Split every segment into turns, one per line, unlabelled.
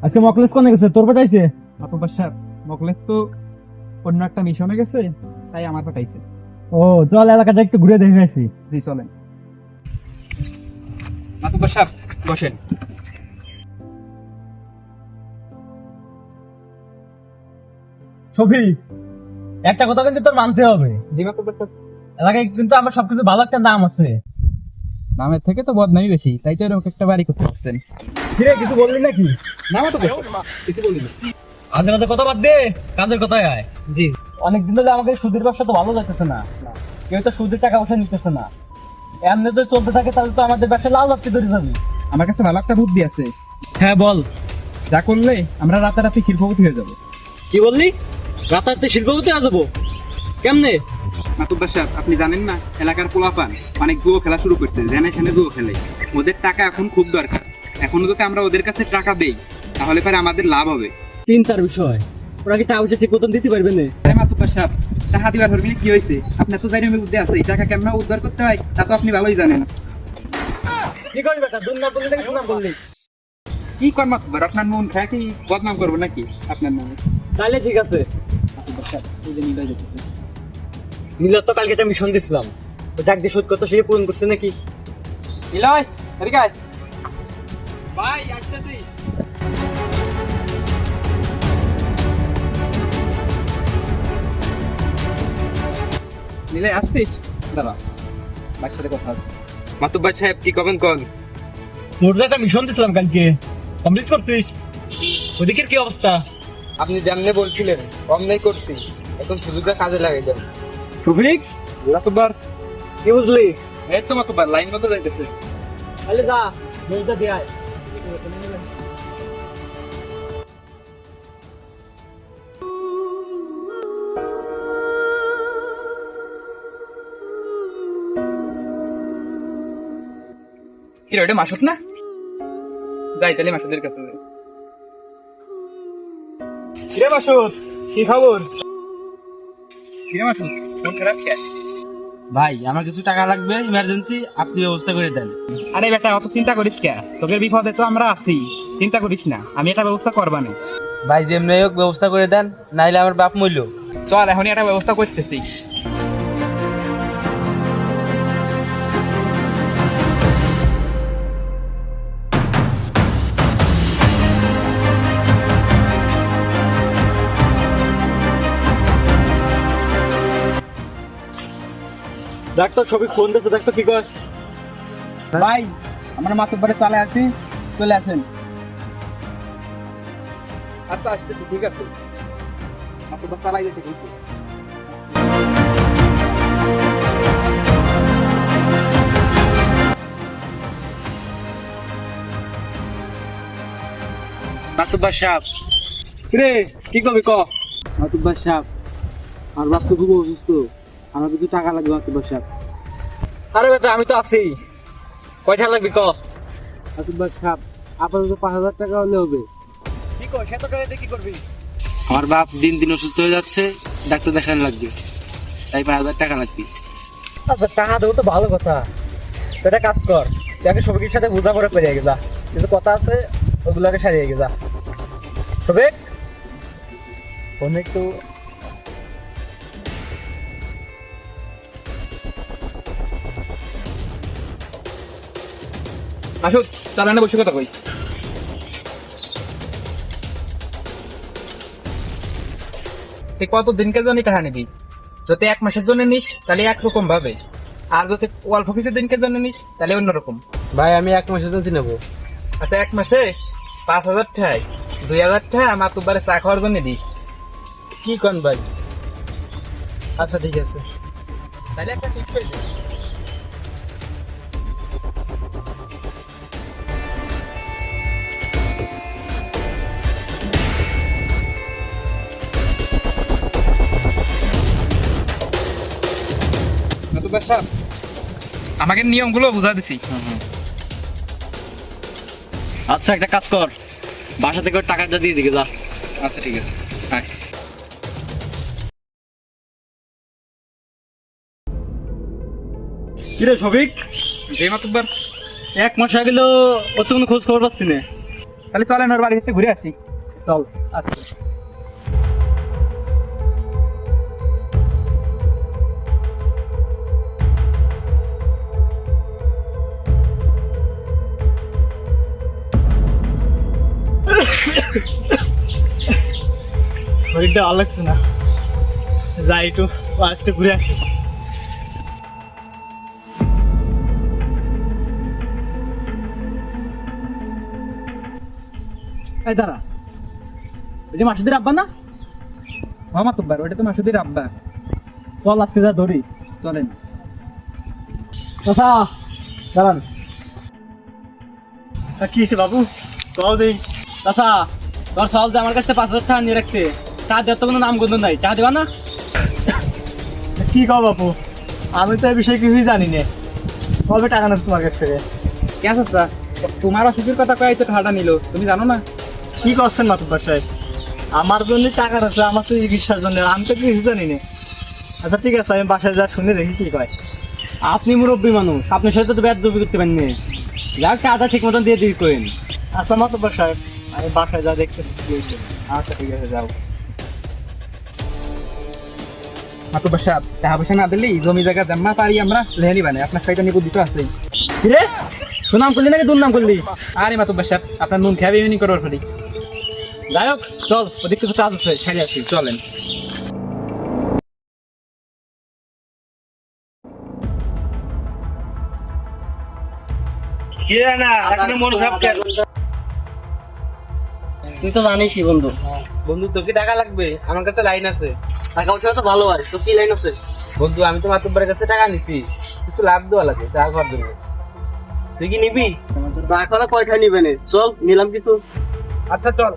আজকে মকলেস কোনে গেছে, তোর পাঠাইছে?
মাতুব্বার সাহেব, মকলেস তো অন্য একটা মিশনে গেছে, তাই আমার পাঠাইছে।
ও চল, এলাকাটা একটু ঘুরে দেখে আসি।
জি চলেন। মাতুব্বার সাহেব বসেন।
শফি, একটা কথা কিন্তু তোর মানতে হবে,
জি মাতুব্বার সাহেব।
এলাকায় কিন্তু আমার সবকিছু ভালো একটা দাম আছে।
নামের থেকে তো বদনামই বেশি, তাই তো এরকম একটা বাড়ি করতে পারছেন।
কিরে, কিছু বললি নাকি?
না মাতুব্বার সাহেব, কিছু বলিনি।
আজে বাজে কথা বাদ দে, কাজের কথায় আয়।
জি।
অনেকদিন ধরে আমাকে সুদের ব্যবসা তো ভালো যাচ্ছে না, কেউ তো সুদের টাকা পয়সা নিতেছে না। এমনি যদি চলতে থাকে তাহলে তো আমাদের ব্যবসা লাল লাগতে ধরে যাবে।
আমার কাছে ভালো একটা বুদ্ধি আছে,
হ্যাঁ বল।
যা করলে আমরা রাতারাতি শিল্পপতি হয়ে যাবো।
কি বললি? রাতারাতি শিল্পপতি হয়ে যাবো? কেমনে?
মাতুব্বার সাহেব, আপনি জানেন না এলাকার পোলাপান অনেক জুয়ো খেলা শুরু করছে, জেনে শুনে জুয়ো খেলে। ওদের টাকা এখন খুব দরকার, এখন যদি আমরা ওদের কাছে টাকা দেই তাহলে পরে আমাদের লাভ হবে।
চিন্তার বিষয়, ওরা কি টাকা পয়সা ঠিক মতন দিতে পারবে না?
আরে মাতুব্বার সাহেব, টাকা দিবার হরবিনে কি হয়েছে? আপনার তো জানি বুদ্ধি আছে, এই টাকা কেমন উদ্ধার করতে হয় তা তো আপনি ভালোই জানেন।
কি করবি বেটা, দুর্নাম বললি নাকি সুনাম বললি?
কি কর মাতুব্বার, আপনার মন খায় কি বদনাম করবো নাকি আপনার নামে?
তাহলে ঠিক আছে।
মাতুব্বার সাহেব, এই যে নিলয় যেতেছে।
নীলার তো কালকে একটা মিশন দিছিলাম, তো যাক দিয়ে শোধ করতে সে পূরণ করছে নাকি?
নিলয়, এদিকে আয়। ভাই আসতেছি। নিলয় আসছিস? দাঁড়া, ভাইয়ের সাথে কথা আছে। মাতুব্বার সাহেব কি করবেন কোন?
তোর যে একটা মিশন দিছিলাম কালকে, কমপ্লিট করছিস? ওদিকের কি অবস্থা?
আপনি জানলে বলছিলেন কম নাই করছি, এখন সুযোগটা কাজে লাগাই দেন।
সুফিক্স,
মাতুব্বার,
কি বুঝলি?
এই তো মাতুব্বার লাইন মতো যাইতেছে।
তাহলে যা, বলতে দিয়ে আয়।
কি রে, ওটা মাসুদ না? যাই তাহলে মাসুদের কাছে যাই।
কিরে মাসুদ, কি খবর?
কি রে মাসুদ, ফোন খারাপ কে?
ভাই, আমার কিছু টাকা লাগবে, ইমার্জেন্সি, আপনি ব্যবস্থা করে দেন।
আরে বেটা, অত চিন্তা করিস কে? তোদের বিপদে তো আমরা আছি, চিন্তা করিস না, আমি একটা ব্যবস্থা করবানে।
ভাই যেমনি হোক ব্যবস্থা করে দেন, নাইলে আমার বাপ মইল।
চল এখনই একটা ব্যবস্থা করতেছি।
ডাক্তার ছবি ফোন দিয়েছে, ডাক্তার কি কয়?
ভাই, আমরা মাতুব্বারে চালে আছি, চলে আসেন। আচ্ছা আসতেছি, ঠিক আছে। মাতুব্বার চালাই যেতে কিন্তু।
মাতুব্বার সাহেব, কিরে কি কবি ক?
মাতুব্বার সাহেব, আমার বাপ তো খুব অসুস্থ, আমার কিছু টাকা লাগবে মাতুব্বার সাহেব।
আরে বেটা, আমি তো আছি, কয়টা লাগবি ক?
মাতুব্বার সাহেব, আপাতত 5,000 টাকা হলে হবে।
কি কয়, সে তো টাকা দিয়ে কি করবি?
আমার বাপ দিন দিন অসুস্থ হয়ে যাচ্ছে, ডাক্তার দেখানো লাগবে, তাই 5,000 টাকা লাগবে।
আচ্ছা, টাকা দেবো তো ভালো কথা, তো একটা কাজ কর, তুই আগে সবিকের সাথে বোঝা করে পেরিয়ে গেছা, কিছু কথা আছে ওগুলোকে সারিয়ে গেছা। সবিক, ফোন একটু।
আসুন, চালানে বসে কথা কই। তুই কত দিনকার জন্য টাকা নিবি? যদি 1 মাসের জন্য নিস তাহলে একরকম ভাবে, আর যদি অল্প কিছু দিনকার জন্য নিস তাহলে অন্যরকম।
ভাই, আমি 1 মাসের জন্য নেবো।
আচ্ছা, 1 মাসে 5,000 টাকায় 2,000 টাকা আমার তোবারে চা খাওয়ার জন্য দিস।
কি কন ভাই? আচ্ছা ঠিক আছে।
তাহলে একটা ঠিক করে দে। নতুবা সাহেব, আমাকে নিয়মগুলো বুঝা দিছি।
আচ্ছা, একটা কাজ কর, বাসা থেকে ওর টাকাটা দিয়ে দিকে যা।
আচ্ছা ঠিক আছে, হ্যাঁ।
কিরে সবিক,
যে মাতুব্বার,
1 মাস হয়ে গেল, ওর তো কোনো খোঁজ খবর পাচ্ছি না।
তাহলে চলেন ওর বাড়ি থেকে ঘুরে আসি।
চল। আচ্ছা
শরীরটা ভালো লাগছে না, যাই একটু বাড়িতে ঘুরে আসি।
এই দাঁড়া, ওই যে মাসুদের আব্বা না?
হ্যাঁ মাতুব্বার, ওটা তো মাসুদের আব্বা।
চল আজকে যা ধরি।
চলেন।
কথা দাঁড়ান।
কি হয়েছে বাবু, কও দেই।
চাচা, তোর সল যে আমার কাছে 5,000 টাকা নিয়ে রাখছে, তা দেওয়ার তো কোনো নাম গন্ধ নাই, টাকা দেবা না?
কি কও বাবু, আমি তো এই বিষয়ে কিছুই জানি না। কবে টাকা নেছো তোমার কাছ থেকে?
কে আছে স্যার? তোমার অসুখের কথা কয়ে তো টাকাটা নিল, তুমি জানো না?
কি করছেন মাতুব্বর সাহেব? আমার জন্য টাকা আছে, আমার চিকিৎসার জন্য, আমি তো কিছু জানি না। আচ্ছা ঠিক আছে, আমি বাসায় যা শুনে দেখি কি কয়।
আপনি মুরব্বী মানুষ, আপনার সাথে তো বেদবি করতে পারেন না। যাক টাকা ঠিক মতন দিয়ে দিবি করেন।
আচ্ছা মাতুব্বর সাহেব, আমি বাসায় যা দেখতেছি কি হয়েছে।
আচ্ছা ঠিক আছে, যাও। মাতুব্বার সাহেব, টাকা পয়সা না দিলেই জমি জায়গা জমা পারি আমরা লেহেনি বানাই, আপনার সাইটা নিয়ে বুদ্ধি তো আছেই।
কিরে, তোর নাম করলি নাকি তোর নাম করলি?
আরে মাতুব্বার সাহেব, আপনার নুন খেয়ে এমনি করার ফেলি।
যাই হোক, চল ওদিক কিছু কাজ আছে, সারি আসি।
চলেন।
তুই তো জানিসই বন্ধু,
বন্ধু তোর কি টাকা লাগবে? আমার কাছে লাইন আছে।
টাকা পয়সা তো ভালো হয়, তো কি লাইন আছে?
বন্ধু আমি তো মাতুব্বারের কাছে টাকা নিছি, কিছু লাভ দেওয়া লাগে চা খাওয়ার জন্য। তুই কি নিবি?
টাকা কয়টা নিবেন? চল নিলাম কিছু।
আচ্ছা চল।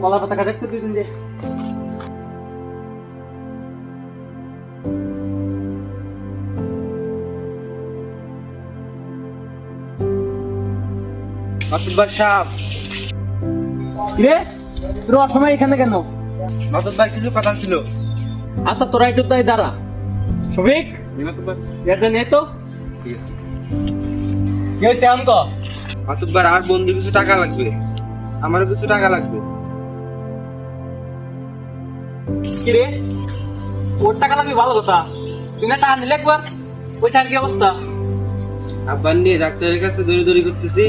কলা পাতা কাটে একটু দিন যে।
মাতুব্বার সাহেব,
কিরে, তোর অসময় এখানে কেন?
মাতুব্বার কিছু কথা ছিল।
আচ্ছা তোরা একটু তাই দাঁড়া। শফিক,
মাতুব্বার
এটা নে তো।
ঠিক আছে।
কি হয়েছে আম তো?
মাতুব্বার আর বন্ধু কিছু টাকা লাগবে, আমারও কিছু টাকা লাগবে।
কিরে, ওর টাকা লাগবে ভালো কথা, তুই না টাকা নিলে একবার, ওই টাকার কি অবস্থা?
আব্বার নিয়ে ডাক্তারের কাছে দৌড়ি করতেছি,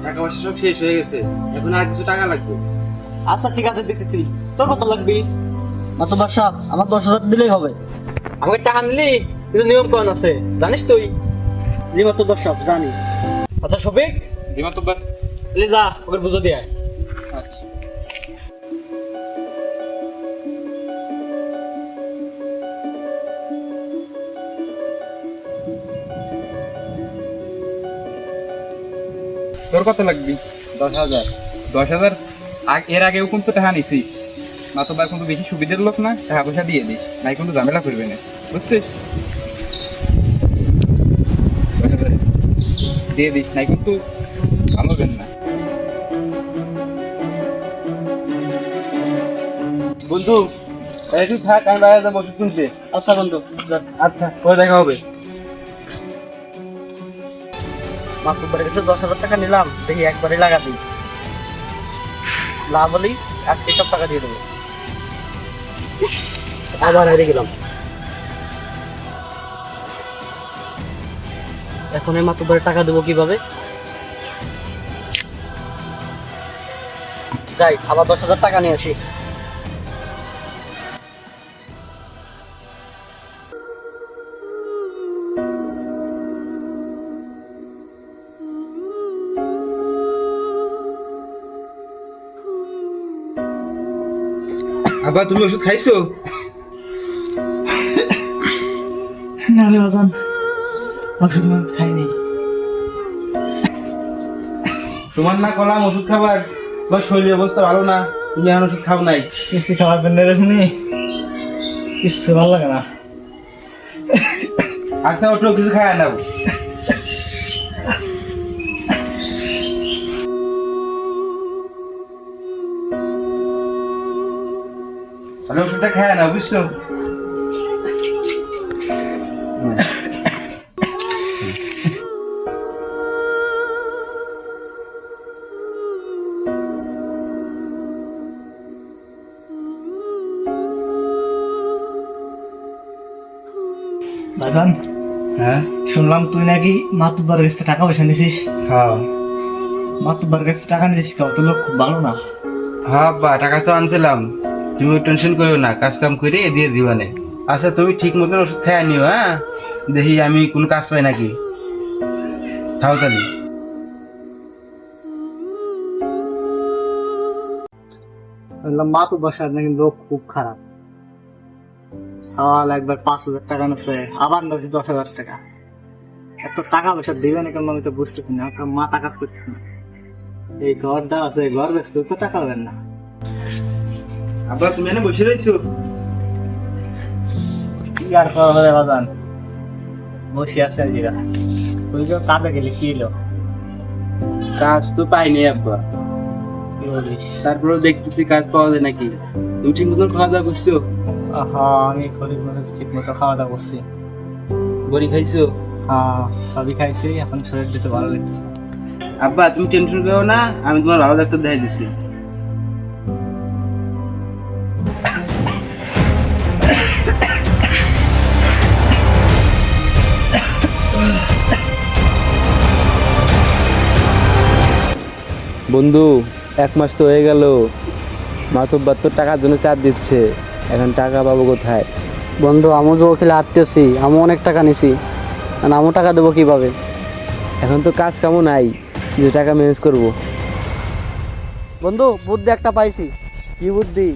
টাকা পয়সা সব শেষ হয়ে গেছে, এখন আর কিছু টাকা লাগবে।
আচ্ছা ঠিক আছে, দিতেছি। তোর কত লাগবে? মাতবার সাহেব, আমার 10,000 দিলেই হবে। আমাকে টাকা নিলি কিন্তু নিয়ম কানুন আছে, জানিস তুই? জি মাতবার সাহেব, জানি। আচ্ছা শফিক,
জি মাতুব্বার।
তাহলে যা ওকে বুঝো দিয়ে আয়।
আচ্ছা। তোর কত লাগবে?
10,000।
10,000? এর আগেও কিন্তু টাকা নিছি, মাতুব্বার কিন্তু বেশি সুবিধার লোক না, টাকা পয়সা দিয়ে দিস, নাই কিন্তু ঝামেলা করবে না, বুঝছিস? 10,000 দিয়ে দিস, নাই কিন্তু ভালো হবেন না। বন্ধু একটু থাক, আমি বাইরে যাবো ওষুধ কিনতে।
আচ্ছা বন্ধু,
আচ্ছা, পরে দেখা হবে।
মাতবার কাছে 10,000 টাকা নিলাম, দেখি একবারে লাগা দিই, লাভ হলেই আজকে সব টাকা দিয়ে দেবো। আবার হেরে গেলাম। এখন এই মাতবারে টাকা দেবো কিভাবে? যাই আবার 10,000 টাকা নিয়ে আসি।
আবার তুমি ওষুধ খাইছো?
না রে বাজান, ওষুধ খাইনি।
তোমার না কলাম ওষুধ খাবার, তোমার শরীরের অবস্থা ভালো না, তুমি এখন ওষুধ খাও নাই।
কিছু খাওয়ার জন্য এরকমই কিচ্ছু ভালো লাগে না।
আচ্ছা ওটা কিছু খায় নাও। তাহলে ওষুধটা খায় নাও, বুঝছো?
বাজান,
হ্যাঁ
শুনলাম তুই নাকি মাতুব্বার কাছে টাকা পয়সা নিছিস।
হ্যাঁ
মাতুব্বার কাছে টাকা নিছিস কেউ? তো লোক খুব ভালো না।
হ্যাঁ আব্বা, টাকা তো আনছিলাম, তুমি টেনশন করো না, কাজ কাম করে দিয়ে দিবানে। আচ্ছা তুমি ঠিক মতন ওষুধ খেয়ে নিও, হ্যাঁ? দেখি আমি কোন কাজ পাই নাকি। তাড়াতাড়ি।
শুনলাম মাতুব্বার সাহেব নাকি লোক খুব খারাপ। সওয়াল একবার 5,000 টাকা নিচ্ছে, আবার নিচ্ছে 10,000 টাকা। এত টাকা পয়সা দিবে না কেন আমি তো বুঝতেছি না। আপনার মাথা কাজ করতেছে না। এই ঘরটা আছে, ঘর বেচতে তো টাকা পাবেন না।
আব্বা তুমি এনে বসে রয়েছো?
কি আর করা হবে বাজান, বসে আছে জিরা। তুই তো কাজে গেলি, কি এলো?
কাজ তো পাইনি আব্বা,
কি বলিস?
তারপরেও দেখতেছি কাজ পাওয়া যায় নাকি। তুমি ঠিক মতন খাওয়া দাওয়া করছো?
হ্যাঁ, আমি গরিব মানুষ, ঠিক মতো খাওয়া দাওয়া করছি।
বড়ি খাইছো?
হ্যাঁ, সবই খাইছি, এখন শরীর দিতে ভালো লাগতেছে।
আব্বা তুমি টেনশন করো না, আমি তোমার ভালো ডাক্তার দেখাই দিচ্ছি।
বন্ধু, 1 মাস তো হয়ে গেল, মাতব্বার তো টাকার জন্য চাপ দিচ্ছে, এখন টাকা পাবো কোথায়?
বন্ধু, আমও যে ওখানে আটতেছি, আমও অনেক টাকা নিছি, আর আমও টাকা দেবো কিভাবে?
এখন তো কাজ কামও নাই যে টাকা ম্যানেজ করবো।
বন্ধু, বুদ্ধি একটা পাইছি।
কি বুদ্ধি?